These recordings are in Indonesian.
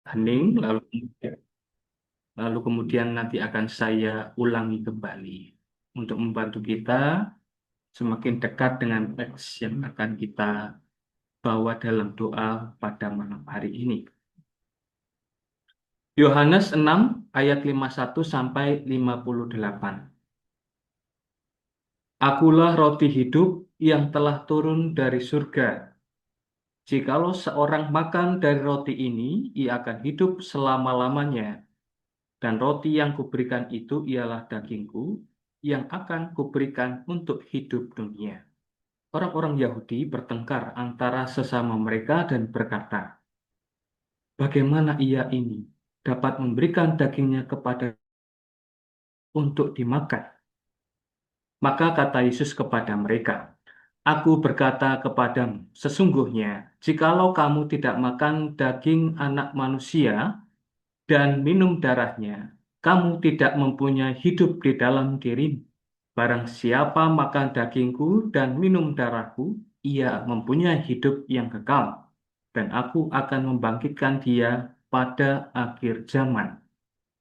hening, lalu kemudian nanti akan saya ulangi kembali untuk membantu kita semakin dekat dengan teks yang akan kita bawa dalam doa pada malam hari ini. Yohanes 6 ayat 51 sampai 58. Akulah roti hidup yang telah turun dari surga. Jikalau seorang makan dari roti ini, ia akan hidup selama-lamanya. Dan roti yang kuberikan itu ialah dagingku yang akan kuberikan untuk hidup dunia. Orang-orang Yahudi bertengkar antara sesama mereka dan berkata, bagaimana ia ini dapat memberikan dagingnya kepada untuk dimakan? Maka kata Yesus kepada mereka, Aku berkata kepadamu, sesungguhnya, jikalau kamu tidak makan daging anak manusia dan minum darahnya, kamu tidak mempunyai hidup di dalam dirimu. Barang siapa makan dagingku dan minum darahku, ia mempunyai hidup yang kekal, dan aku akan membangkitkan dia pada akhir zaman.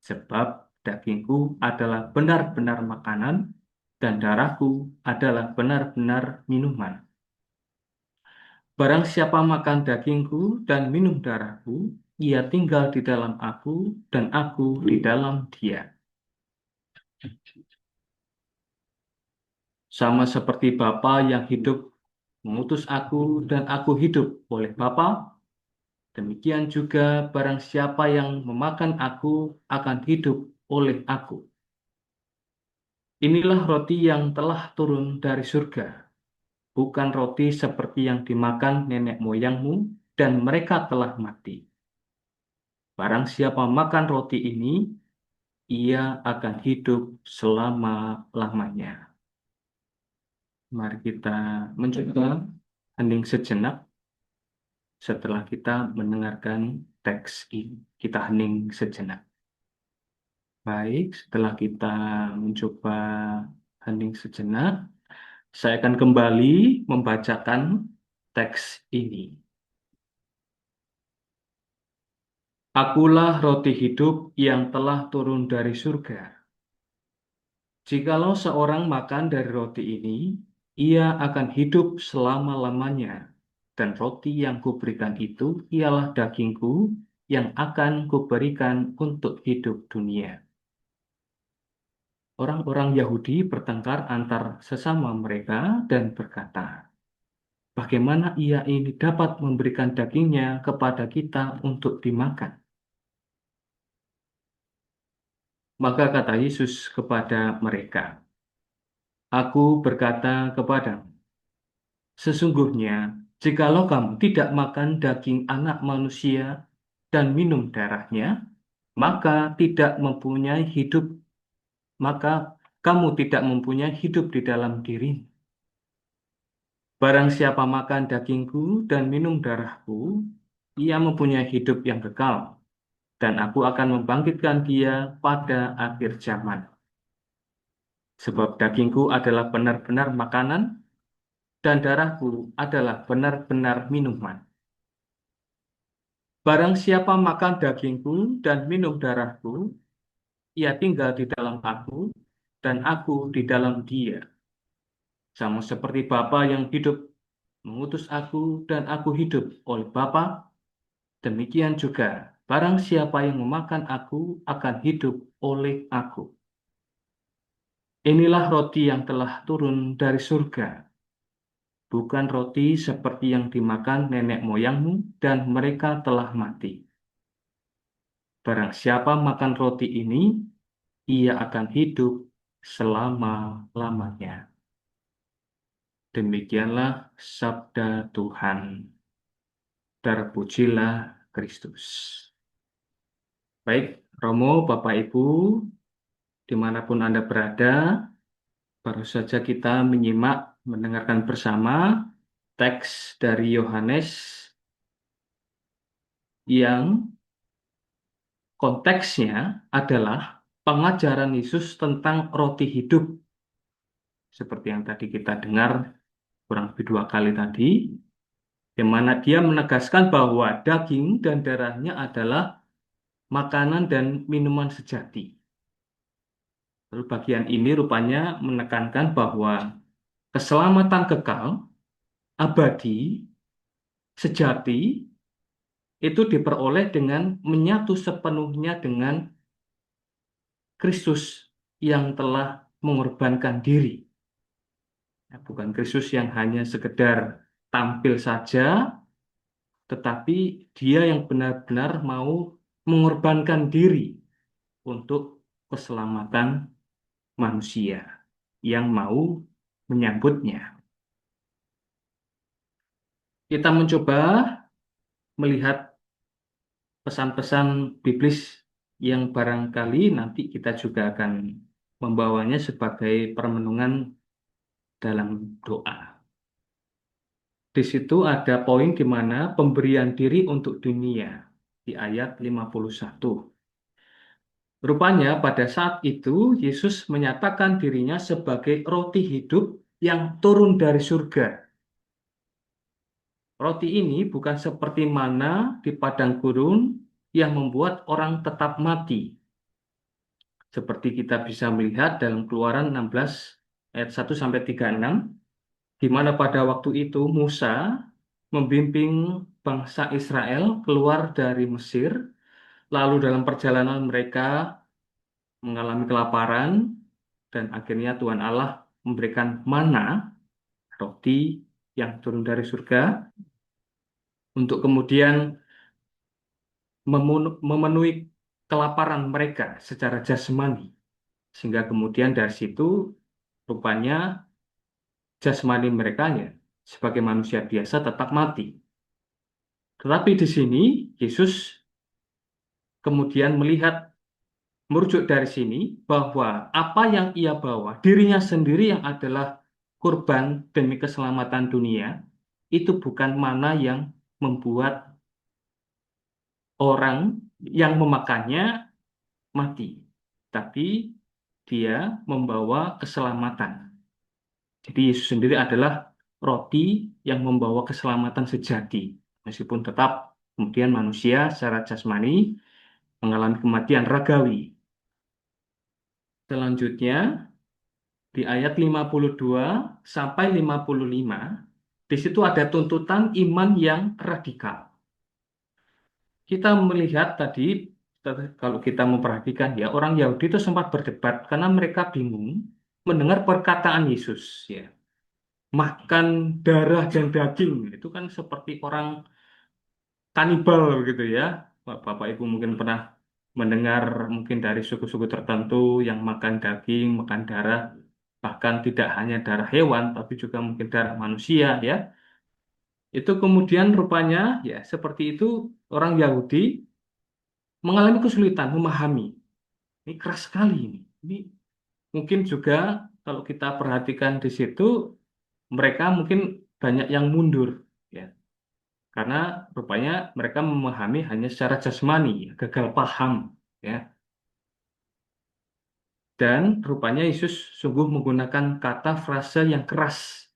Sebab dagingku adalah benar-benar makanan, dan darahku adalah benar-benar minuman. Barang siapa makan dagingku dan minum darahku, ia tinggal di dalam aku dan aku di dalam dia. Sama seperti Bapa yang hidup mengutus aku dan aku hidup oleh Bapa, demikian juga barang siapa yang memakan aku akan hidup oleh aku. Inilah roti yang telah turun dari surga, bukan roti seperti yang dimakan nenek moyangmu dan mereka telah mati. Barang siapa makan roti ini, ia akan hidup selama-lamanya. Mari kita mencoba hening sejenak setelah kita mendengarkan teks ini. Kita hening sejenak. Baik, setelah kita mencoba hening sejenak, saya akan kembali membacakan teks ini. Akulah roti hidup yang telah turun dari surga. Jikalau seorang makan dari roti ini, ia akan hidup selama-lamanya. Dan roti yang kuberikan itu ialah dagingku yang akan kuberikan untuk hidup dunia. Orang-orang Yahudi bertengkar antar sesama mereka dan berkata, bagaimana ia ini dapat memberikan dagingnya kepada kita untuk dimakan? Maka kata Yesus kepada mereka, Aku berkata kepadamu, sesungguhnya, jikalau kamu tidak makan daging anak manusia dan minum darahnya, maka tidak mempunyai hidup, maka kamu tidak mempunyai hidup di dalam dirimu. Barang siapa makan dagingku dan minum darahku, ia mempunyai hidup yang kekal, dan aku akan membangkitkan dia pada akhir zaman. Sebab dagingku adalah benar-benar makanan, dan darahku adalah benar-benar minuman. Barang siapa makan dagingku dan minum darahku, ia tinggal di dalam aku, dan aku di dalam dia. Sama seperti Bapa yang hidup mengutus aku, dan aku hidup oleh Bapa, demikian juga barang siapa yang memakan aku akan hidup oleh aku. Inilah roti yang telah turun dari surga, bukan roti seperti yang dimakan nenek moyangmu, dan mereka telah mati. Barang siapa makan roti ini, ia akan hidup selama-lamanya. Demikianlah sabda Tuhan. Terpujilah Kristus. Baik, Romo, Bapak, Ibu, dimanapun Anda berada, baru saja kita menyimak, mendengarkan bersama teks dari Yohanes yang konteksnya adalah pengajaran Yesus tentang roti hidup. Seperti yang tadi kita dengar kurang lebih 2 kali tadi, di mana dia menegaskan bahwa daging dan darahnya adalah makanan dan minuman sejati. Lalu bagian ini rupanya menekankan bahwa keselamatan kekal, abadi, sejati, itu diperoleh dengan menyatu sepenuhnya dengan Kristus yang telah mengorbankan diri. Ya, bukan Kristus yang hanya sekedar tampil saja, tetapi dia yang benar-benar mau mengorbankan diri untuk keselamatan manusia yang mau menyambutnya. Kita mencoba melihat pesan-pesan biblis yang barangkali nanti kita juga akan membawanya sebagai permenungan dalam doa. Di situ ada poin di mana pemberian diri untuk dunia di ayat 51. Rupanya pada saat itu Yesus menyatakan dirinya sebagai roti hidup yang turun dari surga. Roti ini bukan seperti mana di padang gurun yang membuat orang tetap mati. Seperti kita bisa melihat dalam Keluaran 16 ayat 1 sampai 36, di mana pada waktu itu Musa membimbing bangsa Israel keluar dari Mesir, lalu dalam perjalanan mereka mengalami kelaparan, dan akhirnya Tuhan Allah memberikan mana, roti yang turun dari surga, untuk kemudian memenuhi kelaparan mereka secara jasmani. Sehingga kemudian dari situ rupanya jasmani mereka ya, sebagai manusia biasa tetap mati. Tetapi di sini Yesus kemudian merujuk dari sini bahwa apa yang ia bawa, dirinya sendiri yang adalah kurban demi keselamatan dunia, itu bukan mana yang membuat orang yang memakannya mati, tapi dia membawa keselamatan. Jadi Yesus sendiri adalah roti yang membawa keselamatan sejati, meskipun tetap kemudian manusia secara jasmani mengalami kematian ragawi. Selanjutnya, di ayat 52 sampai 55, di situ ada tuntutan iman yang radikal. Kita melihat tadi, kalau kita memperhatikan ya, orang Yahudi itu sempat berdebat karena mereka bingung mendengar perkataan Yesus. Ya, makan darah dan daging itu kan seperti orang kanibal gitu ya. Bapak Ibu mungkin pernah mendengar mungkin dari suku-suku tertentu yang makan daging, makan darah, bahkan tidak hanya darah hewan, tapi juga mungkin darah manusia ya. Itu kemudian rupanya ya seperti itu orang Yahudi mengalami kesulitan memahami. Ini keras sekali ini. Ini mungkin juga kalau kita perhatikan di situ mereka mungkin banyak yang mundur ya. Karena rupanya mereka memahami hanya secara jasmani, gagal paham ya. Dan rupanya Yesus sungguh menggunakan kata frase yang keras.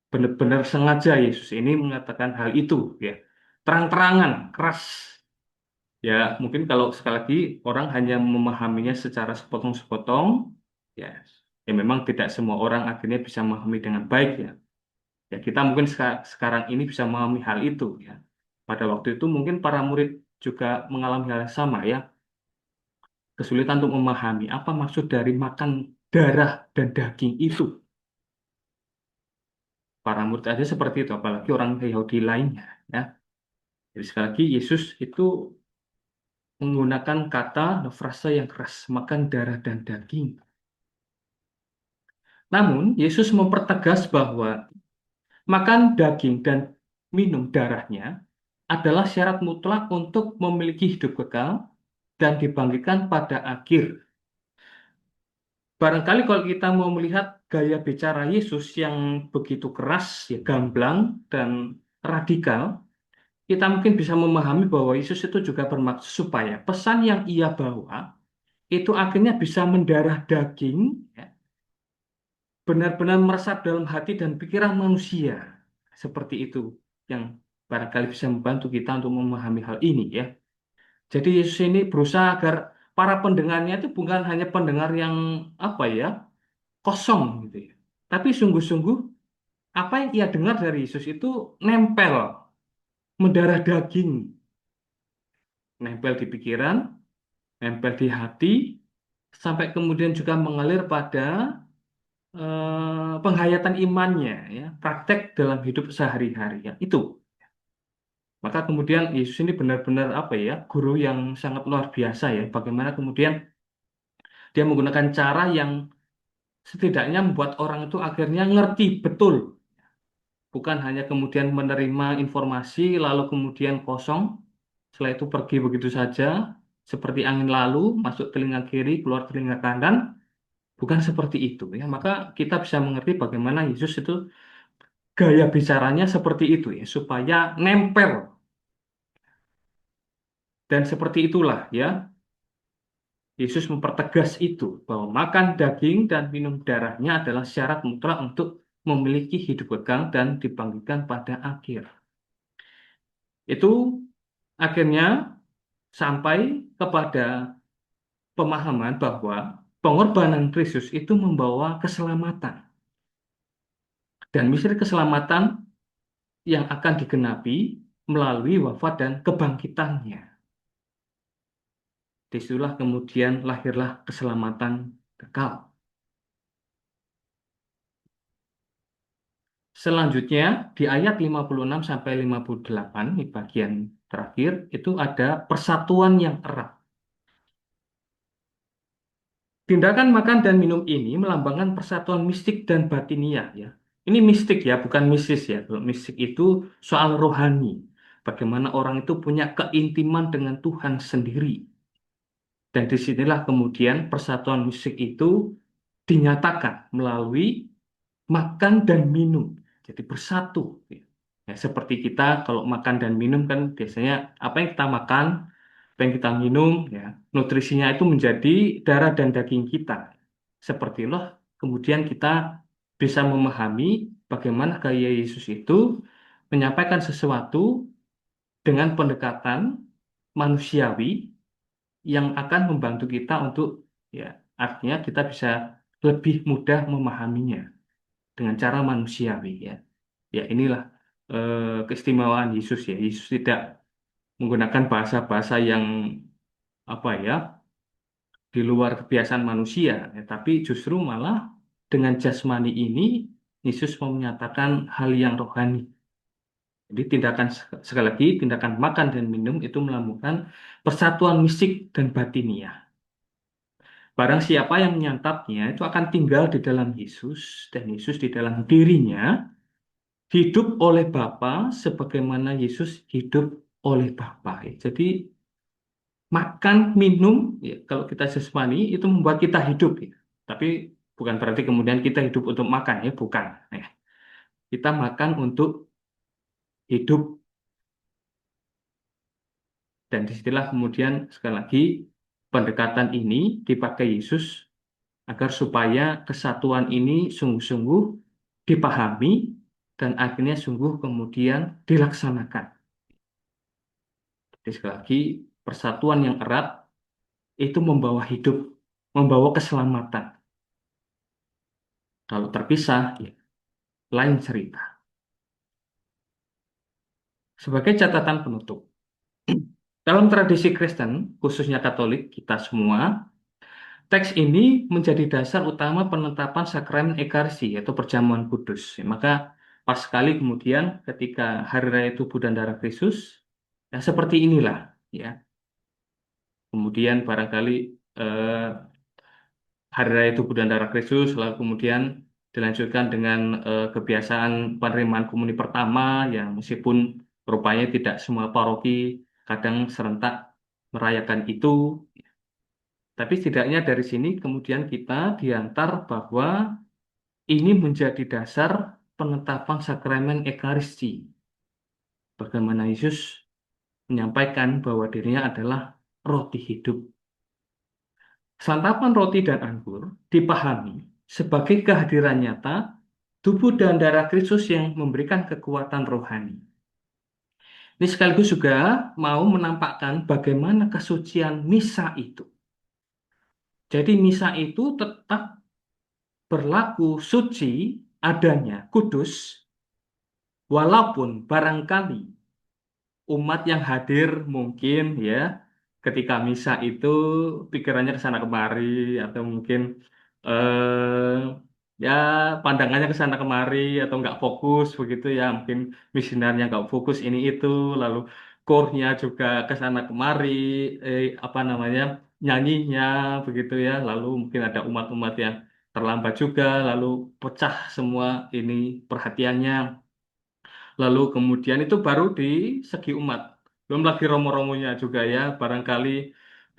Benar-benar sengaja Yesus ini mengatakan hal itu ya. Terang-terangan, keras. Ya, mungkin kalau sekali lagi orang hanya memahaminya secara sepotong-sepotong, ya, ya memang tidak semua orang akhirnya bisa memahami dengan baik ya. Ya, kita mungkin sekarang ini bisa memahami hal itu ya. Pada waktu itu mungkin para murid juga mengalami hal yang sama ya. Kesulitan untuk memahami apa maksud dari makan darah dan daging itu. Para murid aja seperti itu, apalagi orang Yahudi lainnya ya. Jadi sekali lagi Yesus itu menggunakan kata atau frasa yang keras, makan darah dan daging. Namun, Yesus mempertegas bahwa makan daging dan minum darahnya adalah syarat mutlak untuk memiliki hidup kekal dan dibangkitkan pada akhir. Barangkali kalau kita mau melihat gaya bicara Yesus yang begitu keras, ya, gamblang, dan radikal, kita mungkin bisa memahami bahwa Yesus itu juga bermaksud supaya pesan yang ia bawa itu akhirnya bisa mendarah daging, ya, benar-benar meresap dalam hati dan pikiran manusia. Seperti itu yang barangkali bisa membantu kita untuk memahami hal ini ya. Jadi Yesus ini berusaha agar para pendengarnya itu bukan hanya pendengar yang apa ya, kosong gitu ya. Tapi sungguh-sungguh apa yang ia dengar dari Yesus itu nempel, mendarah daging, nempel di pikiran, nempel di hati, sampai kemudian juga mengalir pada penghayatan imannya, ya, praktek dalam hidup sehari-hari, ya. Itu. Maka kemudian Yesus ini benar-benar apa ya, guru yang sangat luar biasa ya. Bagaimana kemudian dia menggunakan cara yang setidaknya membuat orang itu akhirnya ngerti betul, bukan hanya kemudian menerima informasi lalu kemudian kosong, setelah itu pergi begitu saja, seperti angin lalu, masuk telinga kiri, keluar telinga kanan, bukan seperti itu ya. Maka kita bisa mengerti bagaimana Yesus itu gaya bicaranya seperti itu ya, supaya nempel. Dan seperti itulah ya, Yesus mempertegas itu bahwa makan daging dan minum darahnya adalah syarat mutlak untuk memiliki hidup kekal dan dibangkitkan pada akhir. Itu akhirnya sampai kepada pemahaman bahwa pengorbanan Kristus itu membawa keselamatan dan misteri keselamatan yang akan digenapi melalui wafat dan kebangkitannya. Disitulah kemudian lahirlah keselamatan kekal. Selanjutnya di ayat 56 sampai 58 di bagian terakhir itu ada persatuan yang erat. Tindakan makan dan minum ini melambangkan persatuan mistik dan batiniah ya. Ini mistik ya, bukan mistis ya. Kalau mistik itu soal rohani. Bagaimana orang itu punya keintiman dengan Tuhan sendiri. Dan disinilah kemudian persatuan mistik itu dinyatakan melalui makan dan minum. Jadi bersatu. Ya, seperti kita kalau makan dan minum kan biasanya apa yang kita makan, apa yang kita minum, ya, nutrisinya itu menjadi darah dan daging kita. Seperti itulah kemudian kita bisa memahami bagaimana gaya Yesus itu menyampaikan sesuatu dengan pendekatan manusiawi yang akan membantu kita untuk ya artinya kita bisa lebih mudah memahaminya dengan cara manusiawi ya. Ya inilah keistimewaan Yesus ya. Yesus tidak menggunakan bahasa-bahasa yang apa ya di luar kebiasaan manusia, ya, tapi justru malah dengan jasmani ini Yesus mau menyatakan hal yang rohani. Jadi tindakan sekali lagi tindakan makan dan minum itu melambangkan persatuan mistik dan batiniah. Barang siapa yang menyantapnya itu akan tinggal di dalam Yesus dan Yesus di dalam dirinya, hidup oleh Bapa sebagaimana Yesus hidup oleh Bapa. Jadi makan, minum, ya, kalau kita jasmani itu membuat kita hidup. Ya. Tapi bukan berarti kemudian kita hidup untuk makan, ya bukan. Ya. Kita makan untuk hidup dan disitulah kemudian sekali lagi pendekatan ini dipakai Yesus agar supaya kesatuan ini sungguh-sungguh dipahami dan akhirnya sungguh kemudian dilaksanakan. Jadi sekali lagi persatuan yang erat itu membawa hidup, membawa keselamatan. Kalau terpisah, ya, lain cerita. Sebagai catatan penutup, dalam tradisi Kristen, khususnya Katolik, kita semua, teks ini menjadi dasar utama penetapan sakramen Ekaristi, yaitu perjamuan kudus. Maka pas sekali kemudian ketika Hari Raya Tubuh dan Darah Kristus, ya seperti inilah, ya. Kemudian barangkali eh, Hari Raya Tubuh dan Darah Kristus, lalu kemudian dilanjutkan dengan kebiasaan penerimaan komuni pertama, yang meskipun rupanya tidak semua paroki kadang serentak merayakan itu, tapi setidaknya dari sini kemudian kita diantar bahwa ini menjadi dasar penetapan sakramen Ekaristi. Bagaimana Yesus menyampaikan bahwa dirinya adalah roti hidup. Santapan roti dan anggur dipahami sebagai kehadiran nyata tubuh dan darah Kristus yang memberikan kekuatan rohani. Ini sekaligus juga mau menampakkan bagaimana kesucian misa itu. Jadi misa itu tetap berlaku suci adanya, kudus, walaupun barangkali umat yang hadir mungkin ya ketika misa itu pikirannya ke sana kemari atau mungkin eh ya pandangannya ke sana kemari atau nggak fokus begitu ya mungkin misionarnya nggak fokus ini itu lalu core-nya juga ke sana kemari apa namanya nyanyinya begitu ya lalu mungkin ada umat-umat yang terlambat juga lalu pecah semua ini perhatiannya. Lalu kemudian itu baru di segi umat. Belum lagi romo-romonya juga ya. Barangkali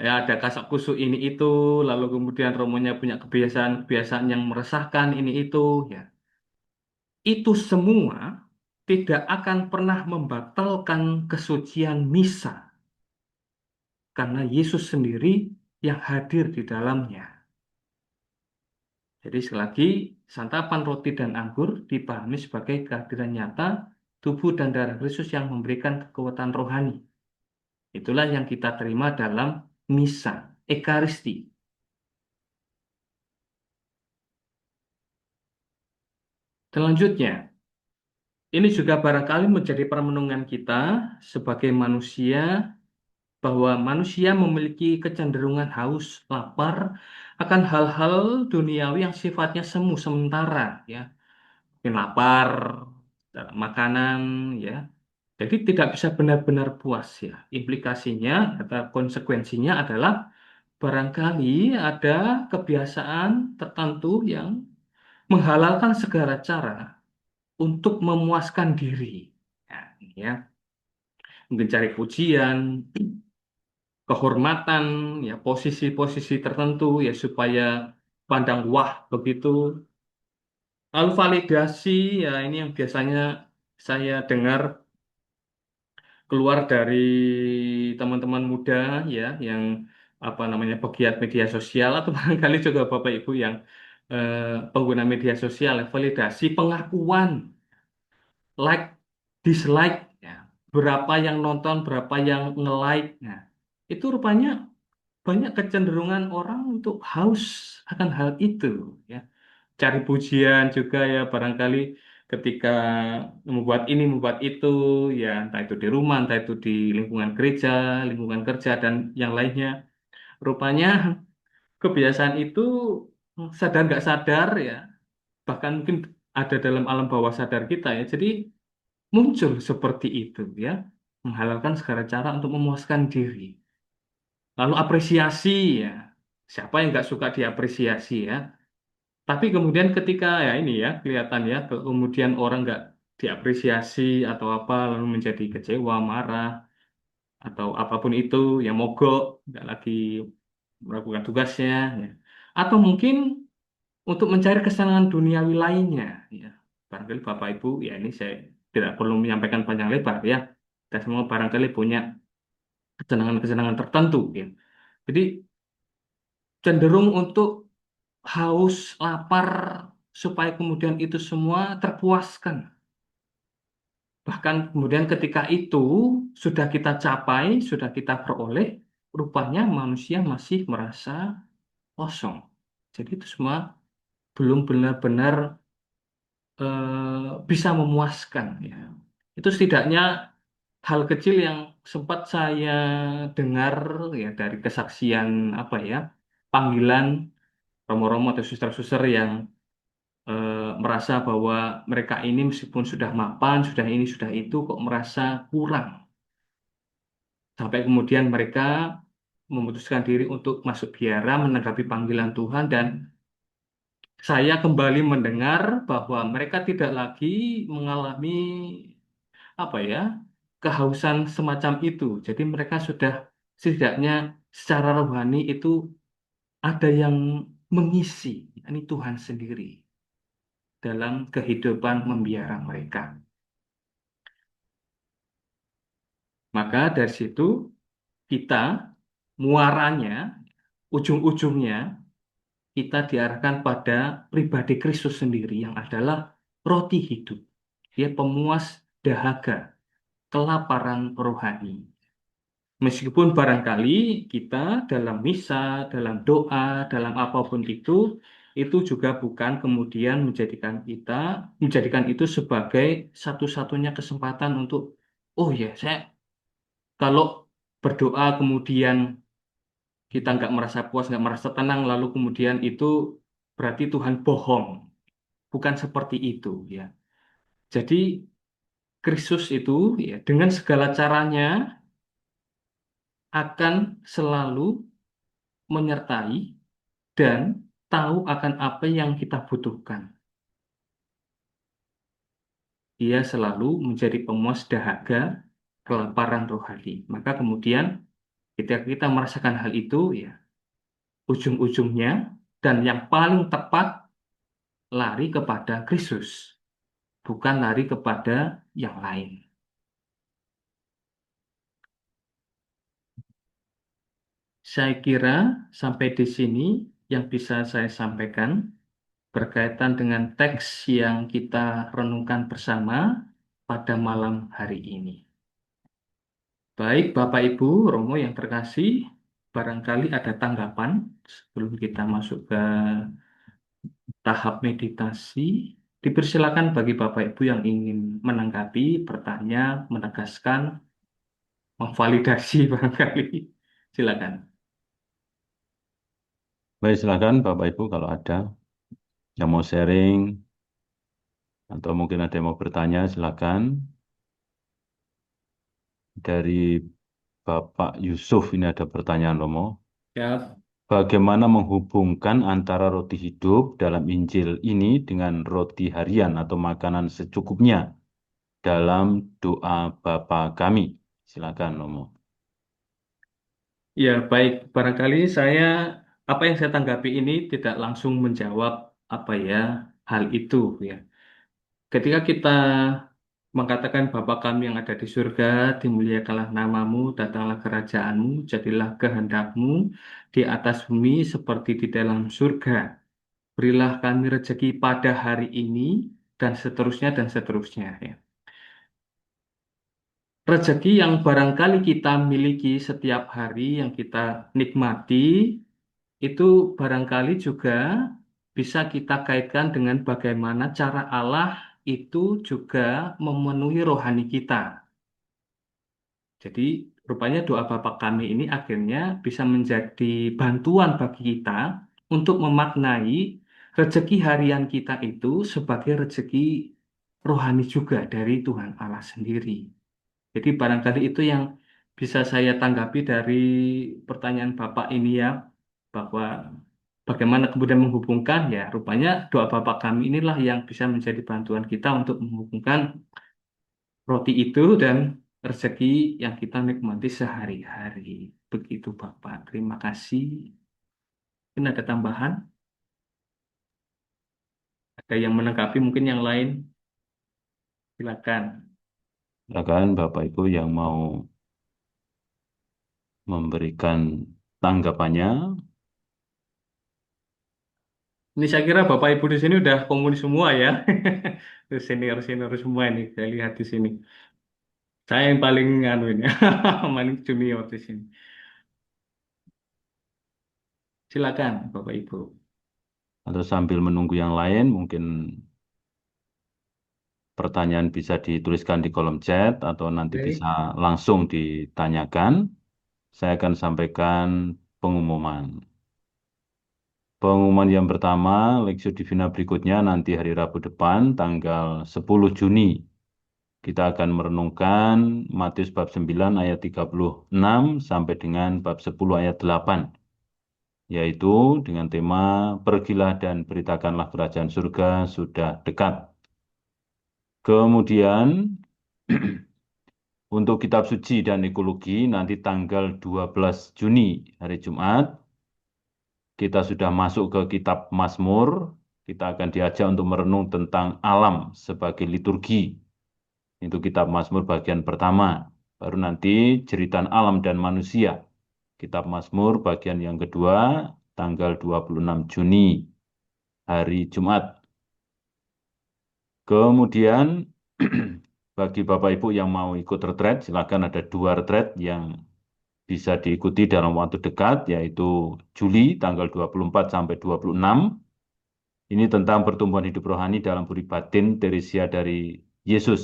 ya ada kasak kusuk ini itu. Lalu kemudian romonya punya kebiasaan-kebiasaan yang meresahkan ini itu. Ya. Itu semua tidak akan pernah membatalkan kesucian misa. Karena Yesus sendiri yang hadir di dalamnya. Jadi sekali lagi, santapan roti dan anggur dipahami sebagai kehadiran nyata tubuh dan darah Kristus yang memberikan kekuatan rohani. Itulah yang kita terima dalam misa, Ekaristi. Selanjutnya, ini juga barangkali menjadi permenungan kita sebagai manusia, bahwa manusia memiliki kecenderungan haus, lapar akan hal-hal duniawi yang sifatnya semu sementara, ya. Mungkin lapar, makanan, ya. Jadi tidak bisa benar-benar puas, ya. Implikasinya atau konsekuensinya adalah barangkali ada kebiasaan tertentu yang menghalalkan segala cara untuk memuaskan diri. Ya, ini ya. Mungkin cari pujian, kehormatan, ya posisi-posisi tertentu ya supaya pandang wah begitu. Lalu validasi ya ini yang biasanya saya dengar keluar dari teman-teman muda ya yang apa namanya pegiat media sosial atau barangkali juga Bapak Ibu yang eh, pengguna media sosial ya, validasi pengakuan like dislike ya berapa yang nonton berapa yang nge-like nah itu rupanya banyak kecenderungan orang untuk haus akan hal itu ya cari pujian juga ya barangkali ketika membuat ini membuat itu ya entah itu di rumah entah itu di lingkungan gereja lingkungan kerja dan yang lainnya rupanya kebiasaan itu sadar nggak sadar ya bahkan mungkin ada dalam alam bawah sadar kita ya jadi muncul seperti itu ya menghalalkan segala cara untuk memuaskan diri lalu apresiasi ya siapa yang nggak suka diapresiasi ya tapi kemudian ketika ya ini ya kelihatan ya kemudian orang nggak diapresiasi atau apa lalu menjadi kecewa marah atau apapun itu yang mogok nggak lagi melakukan tugasnya ya. Atau mungkin untuk mencari kesenangan duniawi lainnya ya barangkali Bapak Ibu ya ini saya tidak perlu menyampaikan panjang lebar ya kita semua barangkali punya kesenangan-kesenangan tertentu ya jadi cenderung untuk haus lapar supaya kemudian itu semua terpuaskan bahkan kemudian ketika itu sudah kita capai sudah kita peroleh rupanya manusia masih merasa kosong jadi itu semua belum benar-benar bisa memuaskan ya. Itu setidaknya hal kecil yang sempat saya dengar ya dari kesaksian apa ya panggilan romo-romo atau suster-suster yang merasa bahwa mereka ini meskipun sudah mapan, sudah ini, sudah itu kok merasa kurang. Sampai kemudian mereka memutuskan diri untuk masuk biara menanggapi panggilan Tuhan dan saya kembali mendengar bahwa mereka tidak lagi mengalami apa ya kehausan semacam itu. Jadi mereka sudah setidaknya secara rohani itu ada yang mengisi, ini Tuhan sendiri dalam kehidupan membiara mereka. Maka dari situ kita muaranya, ujung-ujungnya kita diarahkan pada pribadi Kristus sendiri yang adalah roti hidup. Dia pemuas dahaga. kelaparan rohani. Meskipun barangkali kita dalam misa, dalam doa, dalam apapun itu juga bukan kemudian menjadikan itu sebagai satu-satunya kesempatan untuk, oh ya, saya kalau berdoa kemudian kita nggak merasa puas, nggak merasa tenang, lalu kemudian itu berarti Tuhan bohong. Bukan seperti itu, ya. Jadi Kristus itu, ya, dengan segala caranya akan selalu menyertai dan tahu akan apa yang kita butuhkan. Dia selalu menjadi pemuas dahaga kelaparan rohani. Maka kemudian ketika kita merasakan hal itu, ya, ujung-ujungnya dan yang paling tepat lari kepada Kristus, bukan lari kepada yang lain. Saya kira sampai di sini yang bisa saya sampaikan berkaitan dengan teks yang kita renungkan bersama pada malam hari ini. Baik, Bapak Ibu, Romo yang terkasih, barangkali ada tanggapan sebelum kita masuk ke tahap meditasi. Dipersilakan bagi Bapak Ibu yang ingin menanggapi, bertanya, menegaskan, memvalidasi barangkali. Silakan. Baik, silakan Bapak Ibu kalau ada yang mau sharing atau mungkin ada yang mau bertanya, silakan. Dari Bapak Yusuf ini ada pertanyaan Romo. Ya, Bagaimana menghubungkan antara roti hidup dalam Injil ini dengan roti harian atau makanan secukupnya dalam doa Bapa kami? Silakan Romo. ya, baik. Barangkali apa yang saya tanggapi ini tidak langsung menjawab apa ya hal itu, ya. Ketika kita mengatakan Bapa kami yang ada di surga, dimuliakanlah namamu, datanglah kerajaanmu, jadilah kehendakmu di atas bumi seperti di dalam surga. Berilah kami rezeki pada hari ini, dan seterusnya, ya. Rezeki yang barangkali kita miliki setiap hari, yang kita nikmati, itu barangkali juga bisa kita kaitkan dengan bagaimana cara Allah itu juga memenuhi rohani kita. Jadi, rupanya doa Bapa kami ini akhirnya bisa menjadi bantuan bagi kita untuk memaknai rezeki harian kita itu sebagai rezeki rohani juga dari Tuhan Allah sendiri. Jadi, barangkali itu yang bisa saya tanggapi dari pertanyaan Bapak ini, ya, bahwa bagaimana kemudian menghubungkan, ya, rupanya doa Bapa kami inilah yang bisa menjadi bantuan kita untuk menghubungkan roti itu dan rezeki yang kita nikmati sehari-hari. Begitu Bapak. Terima kasih. Mungkin ada tambahan? Ada yang menanggapi mungkin yang lain? Silakan. Silakan Bapak Ibu yang mau memberikan tanggapannya. Ini saya kira Bapak Ibu di sini udah komunis semua, ya. Senior-senior semua ini saya lihat di sini. Saya yang paling anu ini, paling junior di sini. Silakan Bapak Ibu. Atau sambil menunggu yang lain, mungkin pertanyaan bisa dituliskan di kolom chat atau nanti bisa Baik. langsung ditanyakan. Saya akan sampaikan pengumuman. Pengumuman yang pertama, Lexio Divina berikutnya nanti hari Rabu depan, tanggal 10 Juni. Kita akan merenungkan Matius bab 9 ayat 36 sampai dengan bab 10 ayat 8, yaitu dengan tema Pergilah dan beritakanlah kerajaan surga sudah dekat. Kemudian untuk kitab suci dan ekologi nanti tanggal 12 Juni hari Jumat kita sudah masuk ke kitab Mazmur. Kita akan diajak untuk merenung tentang alam sebagai liturgi. Itu kitab Mazmur bagian pertama. Baru nanti jeritan alam dan manusia. Kitab Mazmur bagian yang kedua tanggal 26 Juni hari Jumat. Kemudian bagi Bapak Ibu yang mau ikut retret, silakan, ada 2 retret yang bisa diikuti dalam waktu dekat, yaitu Juli tanggal 24 sampai 26. Ini tentang pertumbuhan hidup rohani dalam budi batin Teresia dari Yesus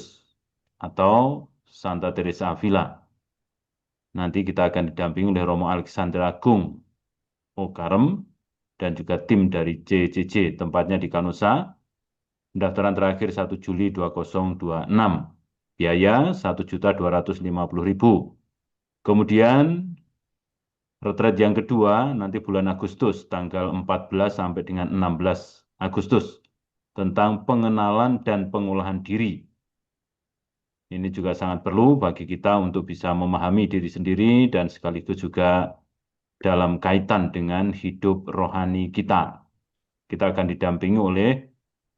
atau Santa Teresa Avila. Nanti kita akan didampingi oleh Romo Alexander Agung Okarem dan juga tim dari JCC. Tempatnya di Kanusa. Pendaftaran terakhir 1 Juli 2026. Biaya 1.250.000. Kemudian retret yang kedua nanti bulan Agustus, tanggal 14 sampai dengan 16 Agustus, tentang pengenalan dan pengolahan diri. Ini juga sangat perlu bagi kita untuk bisa memahami diri sendiri dan sekaligus juga dalam kaitan dengan hidup rohani kita. Kita akan didampingi oleh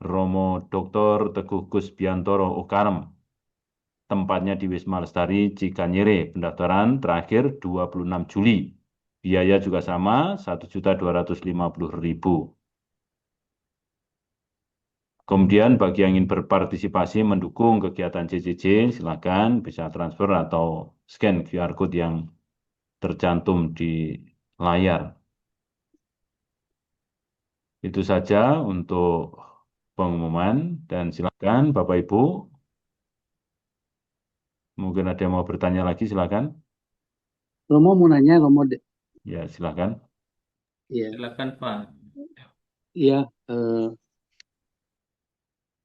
Romo Dr. Teguh Gusbiantoro Okarem. Tempatnya di Wisma Lestari Cikanyere. Pendaftaran terakhir 26 Juli. Biaya juga sama, 1.250.000. Kemudian bagi yang ingin berpartisipasi mendukung kegiatan CCC, silakan bisa transfer atau scan QR code yang tercantum di layar. Itu saja untuk pengumuman dan silakan Bapak Ibu, mungkin ada yang mau bertanya lagi, silakan. Romo mau nanya, Romo. Ya, silakan. Iya, Silakan Pak. iya.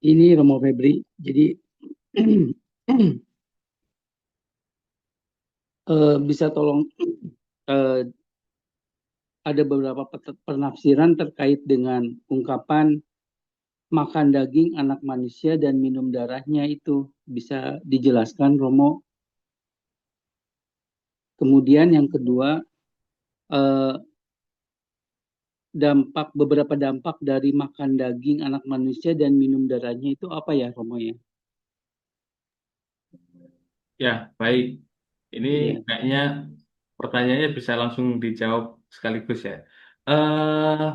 Ini Romo Febri. Jadi bisa tolong ada beberapa penafsiran terkait dengan ungkapan makan daging anak manusia dan minum darahnya itu. Bisa dijelaskan, Romo? Kemudian yang kedua, beberapa dampak dari makan daging anak manusia dan minum darahnya itu apa ya, Romo ya? Ya, baik. Ini Iya. kayaknya pertanyaannya bisa langsung dijawab sekaligus ya. Eh,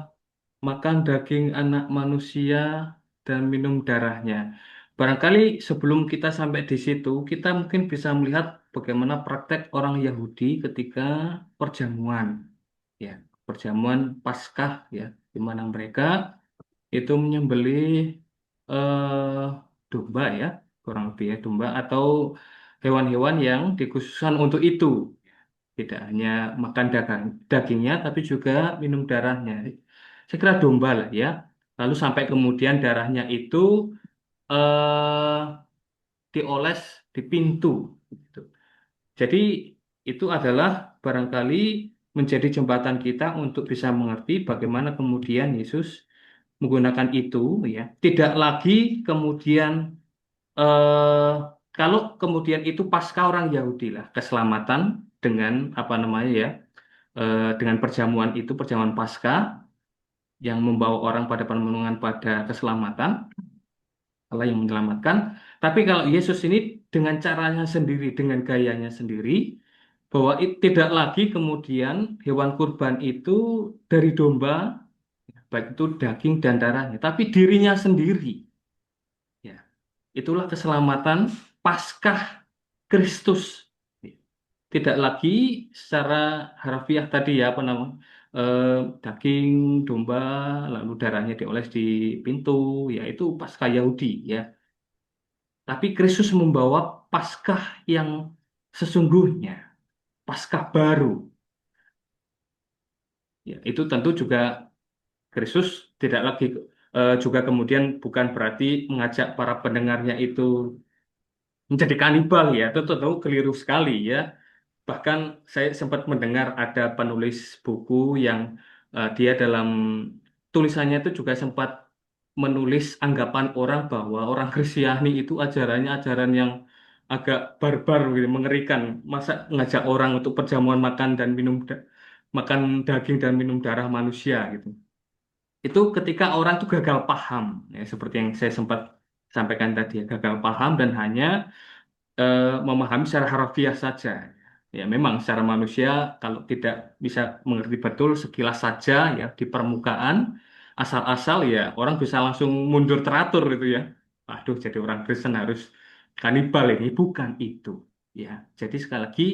Makan daging anak manusia dan minum darahnya. Barangkali sebelum kita sampai di situ, kita mungkin bisa melihat bagaimana praktek orang Yahudi ketika perjamuan, ya, perjamuan Paskah, ya, di mana mereka itu menyembelih eh, domba, ya, kurang lebih ya, domba atau hewan-hewan yang dikhususkan untuk itu. Tidak hanya makan dagingnya, tapi juga minum darahnya. Saya kira domba lah ya. Lalu sampai kemudian darahnya itu eh, dioles di pintu. Gitu. Jadi itu adalah barangkali menjadi jembatan kita untuk bisa mengerti bagaimana kemudian Yesus menggunakan itu, ya. Tidak lagi kemudian eh, kalau kemudian itu pasca orang Yahudi lah keselamatan dengan apa namanya ya, dengan perjamuan itu, perjamuan Paskah yang membawa orang pada penemuan pada keselamatan, Allah yang menyelamatkan. Tapi kalau Yesus ini dengan caranya sendiri, dengan gayanya sendiri, bahwa tidak lagi kemudian hewan kurban itu dari domba, baik itu daging dan darahnya, tapi dirinya sendiri. Ya, itulah keselamatan Paskah Kristus. Tidak lagi secara harfiah tadi ya, apa namanya, eh, daging domba lalu darahnya dioles di pintu, yaitu Paskah Yahudi ya. Tapi Kristus membawa Paskah yang sesungguhnya, Paskah baru. Ya, itu tentu juga Kristus tidak lagi juga kemudian bukan berarti mengajak para pendengarnya itu menjadi kanibal ya, itu tentu keliru sekali ya. Bahkan saya sempat mendengar ada penulis buku yang dia dalam tulisannya itu juga sempat menulis anggapan orang bahwa orang Kristiani itu ajarannya ajaran yang agak barbar gitu, mengerikan. Masa ngajak orang untuk perjamuan makan dan minum makan daging dan minum darah manusia gitu. Itu ketika orang itu gagal paham, ya, seperti yang saya sempat sampaikan tadi, ya, gagal paham dan hanya memahami secara harfiah saja. Ya, memang secara manusia kalau tidak bisa mengerti betul sekilas saja ya di permukaan asal-asal ya orang bisa langsung mundur teratur gitu ya. Aduh, jadi orang Kristen harus kanibal ini bukan itu. Ya, jadi sekali lagi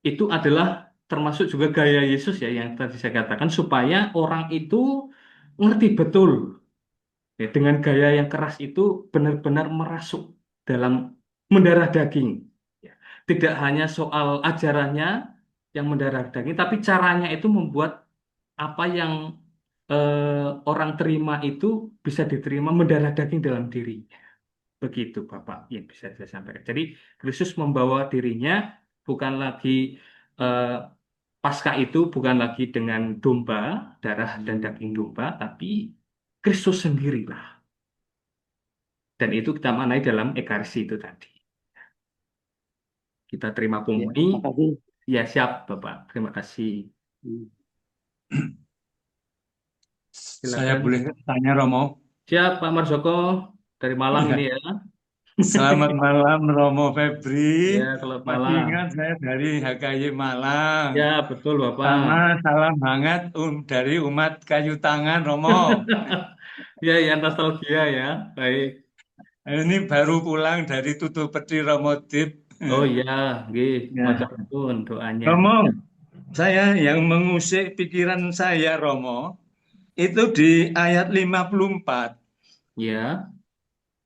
itu adalah termasuk juga gaya Yesus ya yang tadi saya katakan supaya orang itu ngerti betul ya, dengan gaya yang keras itu benar-benar merasuk dalam mendarah daging. Ya. Tidak hanya soal ajarannya yang mendarah daging, tapi caranya itu membuat apa yang orang terima itu bisa diterima mendarah daging dalam diri. Begitu Bapak yang bisa saya sampaikan. Jadi Kristus membawa dirinya bukan lagi eh, Paskah itu bukan lagi dengan domba, darah dan daging domba, tapi Kristus sendirilah. Dan itu kita maknai dalam Ekaristi itu tadi. Kita terima Ya, komuni, makasih. ya siap Bapak. Terima kasih. Hmm. Saya Silakan. boleh tanya, Romo? Siap Pak Marsoko dari Malang ini ya. Selamat malam, Romo Febri. Ya, selamat Masih malam. ingat saya dari HKY Malang. Ya, betul Bapak. Sama salam hangat dari umat kayu tangan, Romo. Ya, ya nostalgia ya. Baik. Ini baru pulang dari Tutu Peti Romo Dip. Oh iya, nggih, Ya. matur nuwun doanya. Romo, saya yang mengusik pikiran saya, Romo, itu di ayat 54. Ya,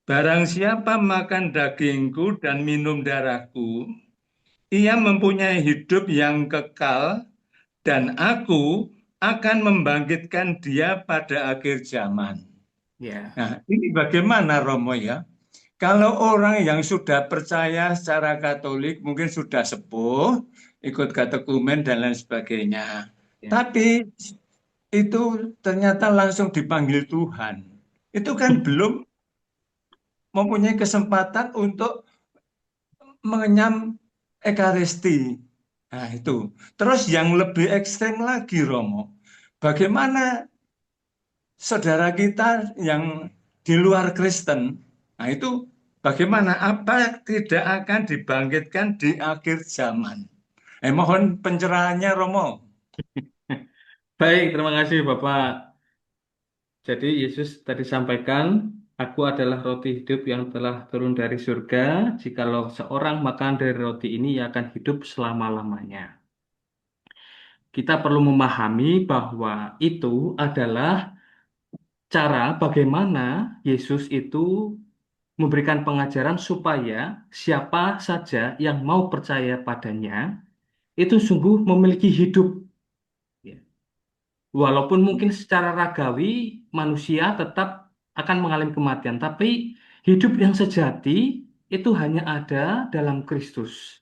Barang siapa makan dagingku dan minum darahku, ia mempunyai hidup yang kekal dan aku akan membangkitkan dia pada akhir zaman. ya. Nah, ini bagaimana Romo ya? Kalau orang yang sudah percaya secara Katolik mungkin sudah sepuh, ikut katekumen dan lain sebagainya. Ya. Tapi itu ternyata langsung dipanggil Tuhan. Itu kan belum mempunyai kesempatan untuk mengenyam Ekaristi. Nah, itu. Terus yang lebih ekstrem lagi, Romo. Bagaimana saudara kita yang di luar Kristen? Nah, itu bagaimana? Apa tidak akan dibangkitkan di akhir zaman? Mohon pencerahannya, Romo. Baik, terima kasih Bapak. Jadi Yesus tadi sampaikan, Aku adalah roti hidup yang telah turun dari surga. Jikalau seorang makan dari roti ini, ia akan hidup selama-lamanya. Kita perlu memahami bahwa itu adalah cara bagaimana Yesus itu memberikan pengajaran supaya siapa saja yang mau percaya padanya itu sungguh memiliki hidup. Ya. Walaupun mungkin secara ragawi manusia tetap akan mengalami kematian, tapi hidup yang sejati itu hanya ada dalam Kristus.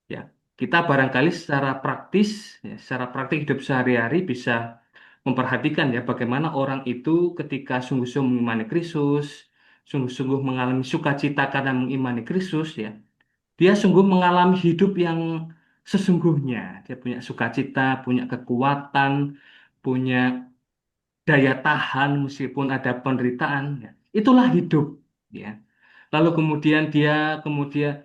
Ya, kita barangkali secara praktis, ya, secara praktik hidup sehari-hari bisa memperhatikan ya bagaimana orang itu ketika sungguh-sungguh mengimani Kristus, sungguh-sungguh mengalami sukacita karena mengimani Kristus, ya, dia sungguh mengalami hidup yang sesungguhnya. Dia punya sukacita, punya kekuatan, punya daya tahan meskipun ada penderitaan. Ya. Itulah hidup. Ya. Lalu kemudian dia kemudian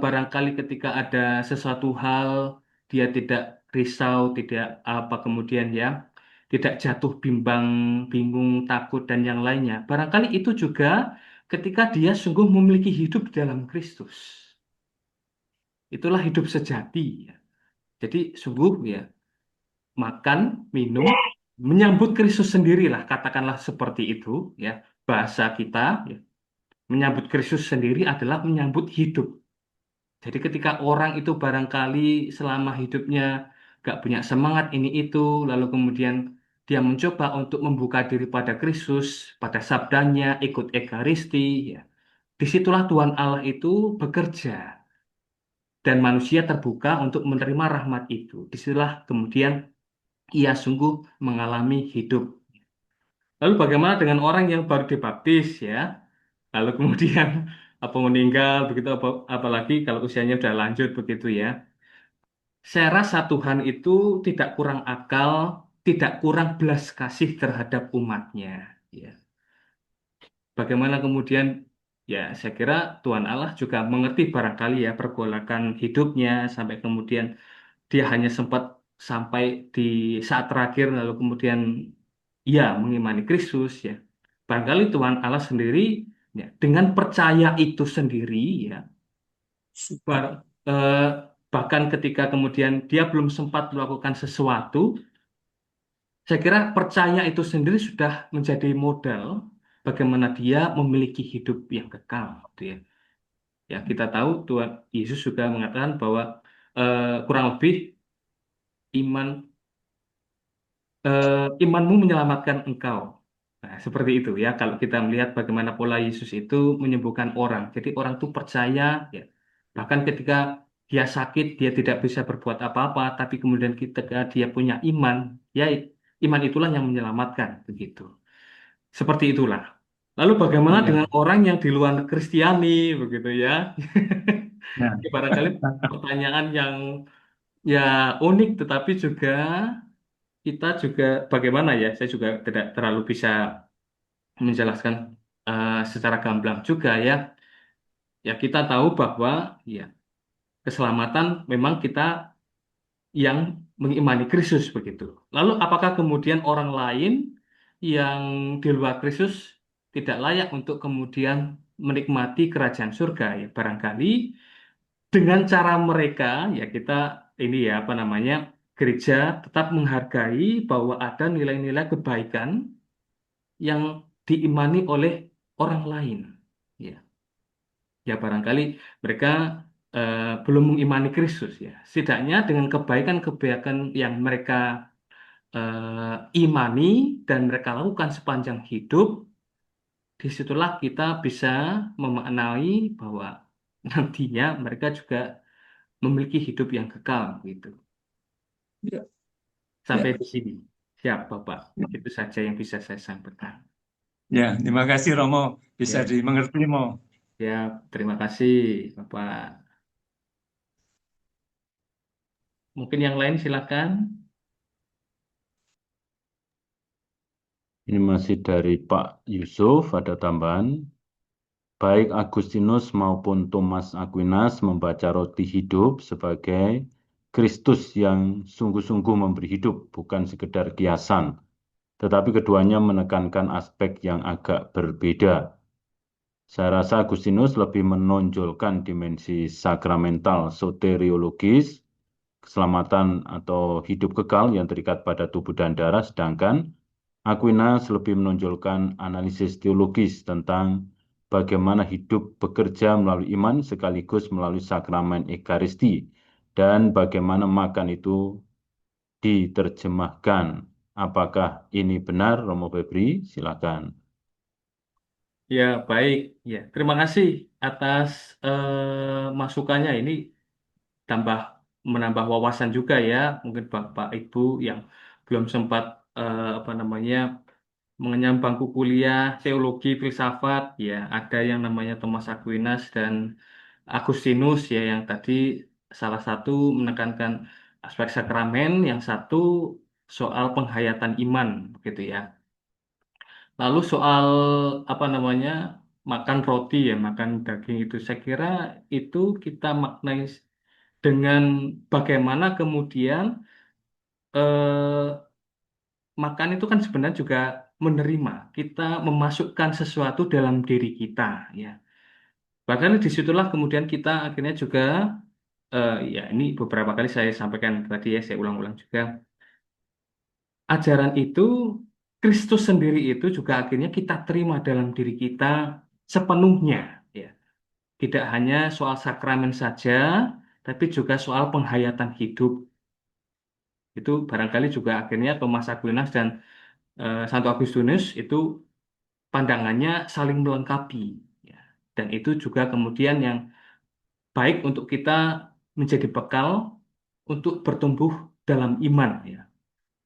barangkali ketika ada sesuatu hal dia tidak risau, tidak apa kemudian ya, tidak jatuh bimbang, bingung, takut dan yang lainnya. Barangkali itu juga ketika dia sungguh memiliki hidup di dalam Kristus. Itulah hidup sejati ya. Jadi sungguh ya makan, minum, menyambut Kristus sendirilah katakanlah seperti itu ya bahasa kita ya. Menyambut Kristus sendiri adalah menyambut hidup. Jadi ketika orang itu barangkali selama hidupnya gak punya semangat ini itu, lalu kemudian dia mencoba untuk membuka diri pada Kristus, pada sabdanya, ikut Ekaristi, ya. Disitulah Tuhan Allah itu bekerja dan manusia terbuka untuk menerima rahmat itu. Disitulah kemudian ia sungguh mengalami hidup. Lalu bagaimana dengan orang yang baru dibaptis ya? Lalu kemudian apa meninggal begitu apalagi kalau usianya sudah lanjut begitu ya. Saya rasa Tuhan itu tidak kurang akal, tidak kurang belas kasih terhadap umatnya. Ya. Bagaimana kemudian, ya saya kira Tuhan Allah juga mengerti barangkali ya pergolakan hidupnya sampai kemudian dia hanya sempat sampai di saat terakhir lalu kemudian ya mengimani Kristus ya. Barangkali Tuhan Allah sendiri Ya, dengan percaya itu sendiri, ya, bar- eh, bahkan ketika kemudian dia belum sempat melakukan sesuatu, saya kira percaya itu sendiri sudah menjadi modal bagaimana dia memiliki hidup yang kekal, gitu ya. Ya, kita tahu Tuhan Yesus juga mengatakan bahwa kurang lebih iman imanmu menyelamatkan engkau. Nah, seperti itu ya. Kalau kita melihat bagaimana pola Yesus itu menyembuhkan orang. Jadi orang itu percaya, ya. Bahkan ketika dia sakit, dia tidak bisa berbuat apa-apa, tapi kemudian ketika dia punya iman, ya iman itulah yang menyelamatkan, begitu. Seperti itulah. Lalu bagaimana Ya, dengan orang yang di luar Kristiani, begitu ya? ya, Ini barangkali pertanyaan yang ya unik, tetapi juga kita juga bagaimana ya? Saya juga tidak terlalu bisa menjelaskan secara gamblang juga ya. Ya kita tahu bahwa ya keselamatan memang kita yang mengimani Kristus begitu. Lalu apakah kemudian orang lain yang di luar Kristus tidak layak untuk kemudian menikmati kerajaan surga ya barangkali dengan cara mereka ya kita ini ya apa namanya gereja tetap menghargai bahwa ada nilai-nilai kebaikan yang diimani oleh orang lain. Ya, ya barangkali mereka belum mengimani Kristus ya. Setidaknya dengan kebaikan-kebaikan yang mereka imani dan mereka lakukan sepanjang hidup, disitulah kita bisa memaknai bahwa nantinya mereka juga memiliki hidup yang kekal gitu. ya, Sampai ya. di sini. Siap, Bapak. Itu saja yang bisa saya sampaikan. Ya, terima kasih Romo. Bisa Ya, dimengerti, Mo. ya, terima kasih, Bapak. Mungkin yang lain silakan. Ini masih dari Pak Yusuf, ada tambahan. Baik Agustinus maupun Thomas Aquinas membaca roti hidup sebagai Kristus yang sungguh-sungguh memberi hidup, bukan sekedar kiasan. Tetapi keduanya menekankan aspek yang agak berbeda. Saya rasa Agustinus lebih menonjolkan dimensi sakramental soteriologis, keselamatan atau hidup kekal yang terikat pada tubuh dan darah, sedangkan Aquinas lebih menonjolkan analisis teologis tentang bagaimana hidup bekerja melalui iman sekaligus melalui sakramen Ekaristi dan bagaimana makan itu diterjemahkan. Apakah ini benar, Romo Febri? Silakan. Ya, baik. Ya, terima kasih atas masukannya. Ini tambah menambah wawasan juga ya. Mungkin Bapak Ibu yang belum sempat apa namanya mengenyam bangku kuliah teologi filsafat, ya ada yang namanya Thomas Aquinas dan Agustinus ya yang tadi salah satu menekankan aspek sakramen, yang satu soal penghayatan iman, begitu ya. Lalu soal apa namanya makan roti ya, makan daging itu, saya kira itu kita maknai dengan bagaimana kemudian eh, makan itu kan sebenarnya juga menerima, kita memasukkan sesuatu dalam diri kita ya. Bahkan disitulah kemudian kita akhirnya juga ya ini beberapa kali saya sampaikan tadi ya, saya ulang-ulang juga. Ajaran itu Kristus sendiri itu juga akhirnya kita terima dalam diri kita sepenuhnya ya. Tidak hanya soal sakramen saja, tapi juga soal penghayatan hidup. Itu barangkali juga akhirnya Thomas Aquinas dan Santo Agustinus itu pandangannya saling melengkapi ya. Dan itu juga kemudian yang baik untuk kita menjadi bekal untuk bertumbuh dalam iman ya.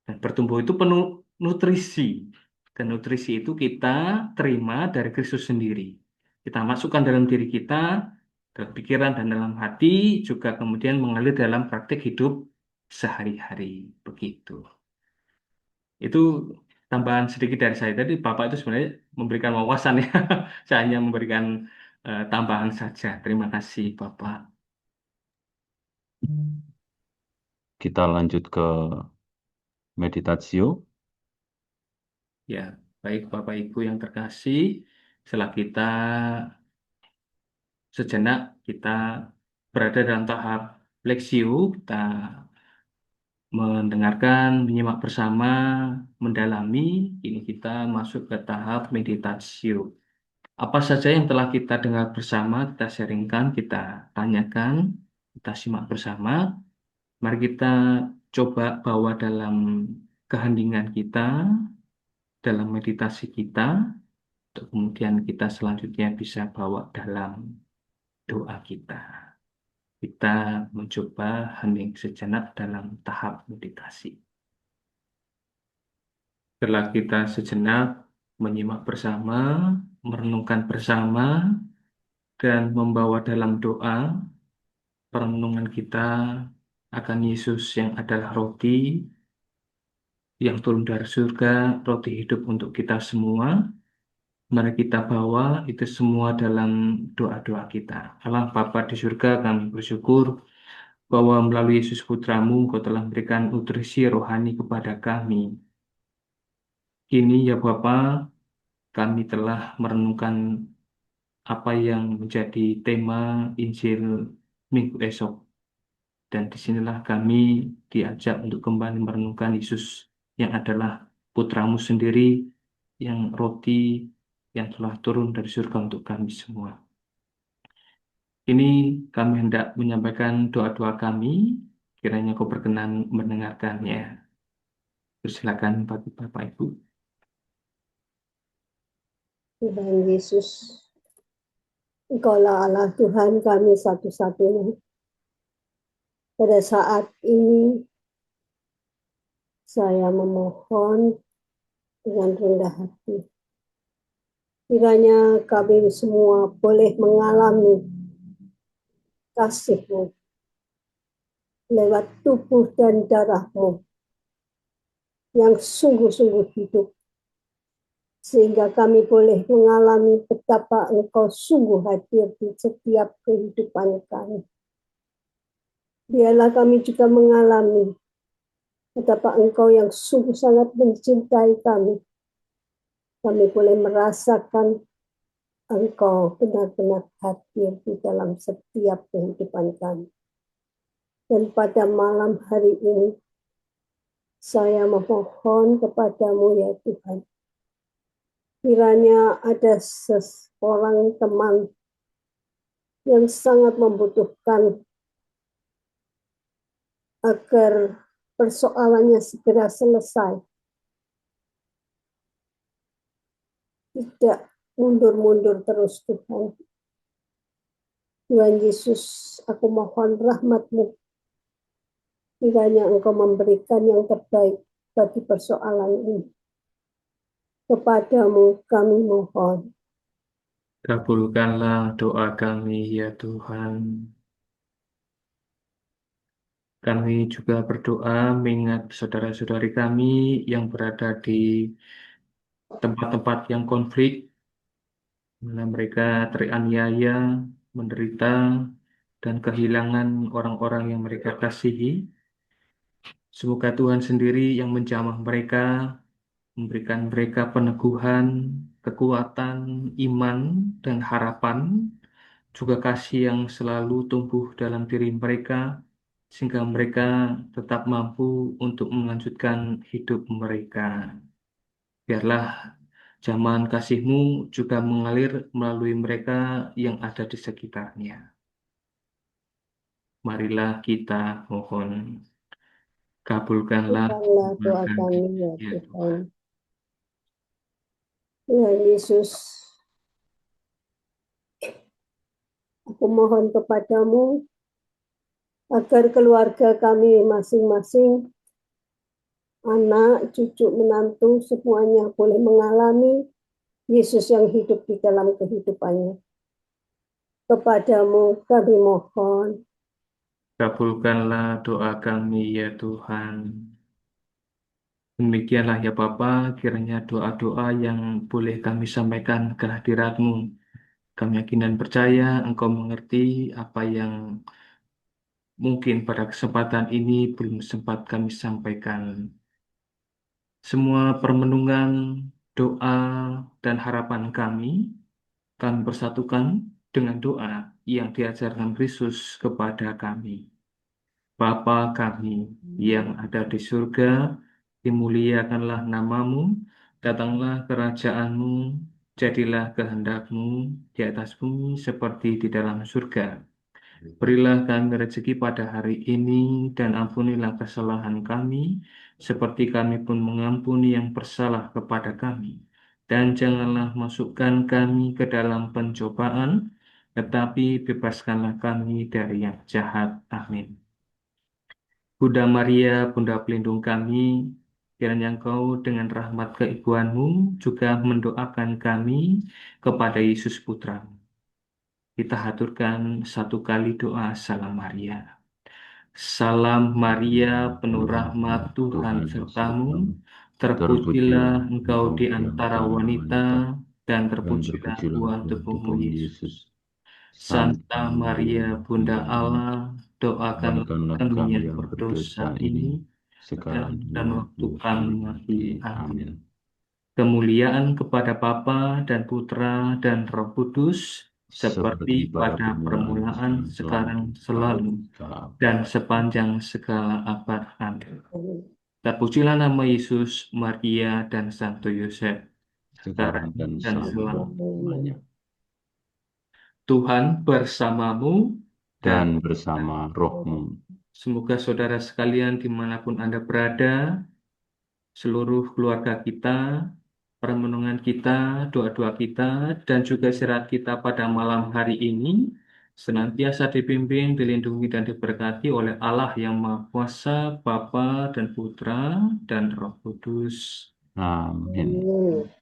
Dan bertumbuh itu penuh nutrisi. Dan nutrisi itu kita terima dari Kristus sendiri. Kita masukkan dalam diri kita, dalam pikiran dan dalam hati, juga kemudian mengalir dalam praktik hidup sehari-hari. Begitu. Itu tambahan sedikit dari saya. Tadi Bapak itu sebenarnya memberikan wawasan ya. Saya hanya memberikan tambahan saja. Terima kasih Bapak. Kita lanjut ke meditatio. Ya, baik Bapak Ibu yang terkasih. Setelah kita sejenak kita berada dalam tahap leksio, kita mendengarkan, menyimak bersama, mendalami, ini kita masuk ke tahap meditasio. Apa saja yang telah kita dengar bersama, kita sharingkan, kita tanyakan, kita simak bersama. Mari kita coba bawa dalam keheningan kita, dalam meditasi kita, untuk kemudian kita selanjutnya bisa bawa dalam doa kita. Kita mencoba hening sejenak dalam tahap meditasi. Setelah kita sejenak menyimak bersama, merenungkan bersama, dan membawa dalam doa perenungan kita akan Yesus yang adalah roti yang turun dari surga, roti hidup untuk kita semua. Mari kita bawa itu semua dalam doa-doa kita. Allah Bapa di surga, kami bersyukur bahwa melalui Yesus Putramu, Kau telah memberikan nutrisi rohani kepada kami. Kini ya Bapa, kami telah merenungkan apa yang menjadi tema Injil minggu esok. Dan disinilah kami diajak untuk kembali merenungkan Yesus yang adalah Putramu sendiri, yang roti yang telah turun dari surga untuk kami semua. Ini kami hendak menyampaikan doa-doa kami, kiranya Kau berkenan mendengarkannya. Silakan bagi Bapak Ibu. Tuhan Yesus, Engkaulah Allah Tuhan kami satu-satunya. Pada saat ini, saya memohon dengan rendah hati. Kiranya kami semua boleh mengalami kasih-Mu lewat tubuh dan darah-Mu yang sungguh-sungguh hidup. Sehingga kami boleh mengalami betapa Engkau sungguh hadir di setiap kehidupan kami. Biarlah kami juga mengalami betapa Engkau yang sungguh sangat mencintai kami. Kami boleh merasakan Engkau benar-benar hadir di dalam setiap kehidupan kami. Dan pada malam hari ini, saya memohon kepadamu ya Tuhan. Kiranya ada seorang teman yang sangat membutuhkan agar persoalannya segera selesai. Tidak mundur-mundur terus Tuhan. Tuhan Yesus, aku mohon rahmat-Mu. Kiranya Engkau memberikan yang terbaik bagi persoalan ini. Kepadamu kami mohon. Kabulkanlah doa kami ya Tuhan. Kami juga berdoa mengingat saudara-saudari kami yang berada di tempat-tempat yang konflik, mana mereka teraniaya, menderita, dan kehilangan orang-orang yang mereka kasihi. Semoga Tuhan sendiri yang menjamah mereka, memberikan mereka peneguhan, kekuatan, iman, dan harapan, juga kasih yang selalu tumbuh dalam diri mereka, sehingga mereka tetap mampu untuk melanjutkan hidup mereka. Biarlah zaman kasih-Mu juga mengalir melalui mereka yang ada di sekitarnya. Marilah kita mohon. Kabulkanlah Kabulkanlah doa kami ya Tuhan. Tuhan Yesus, aku mohon kepadamu agar keluarga kami masing-masing, anak, cucu, menantu, semuanya boleh mengalami Yesus yang hidup di dalam kehidupannya. Kepadamu kami mohon. Kabulkanlah doa kami ya Tuhan. Demikianlah ya Bapa, kiranya doa-doa yang boleh kami sampaikan ke hadirat-Mu. Kami yakin dan percaya Engkau mengerti apa yang mungkin pada kesempatan ini belum sempat kami sampaikan. Semua permenungan, doa, dan harapan kami kami persatukan dengan doa yang diajarkan Kristus kepada kami. Bapa kami yang ada di surga, dimuliakanlah namamu, datanglah kerajaanmu, jadilah kehendakmu di atas bumi seperti di dalam surga. Berilah kami rezeki pada hari ini, dan ampunilah kesalahan kami, seperti kami pun mengampuni yang bersalah kepada kami. Dan janganlah masukkan kami ke dalam pencobaan, tetapi bebaskanlah kami dari yang jahat. Amin. Bunda Maria, Bunda pelindung kami, kiranya Engkau dengan rahmat keibuanmu juga mendoakan kami kepada Yesus Putra-Mu. Kita haturkan satu kali doa Salam Maria. Salam Maria, penuh rahmat Tuhan sertamu, terpujilah engkau di antara wanita, dan terpujilah buah tubuhmu Yesus. Santa Maria, Bunda Allah, doakanlah kami yang berdosa ini, sekarang dan waktu kami mati. Amin. Kemuliaan kepada Bapa dan Putra dan Roh Kudus, seperti pada permulaan, sekarang, selalu, dan sepanjang segala abad. Amin. Terpujilah nama Yesus, Maria, dan Santo Yosef, sekarang dan selamanya. Tuhan bersamamu dan bersama rohmu. Semoga saudara sekalian dimanapun Anda berada, seluruh keluarga kita, permenungan kita, doa-doa kita, dan juga istirahat kita pada malam hari ini senantiasa dibimbing, dilindungi, dan diberkati oleh Allah yang Maha Kuasa, Bapa dan Putra dan Roh Kudus. Amin. Amin.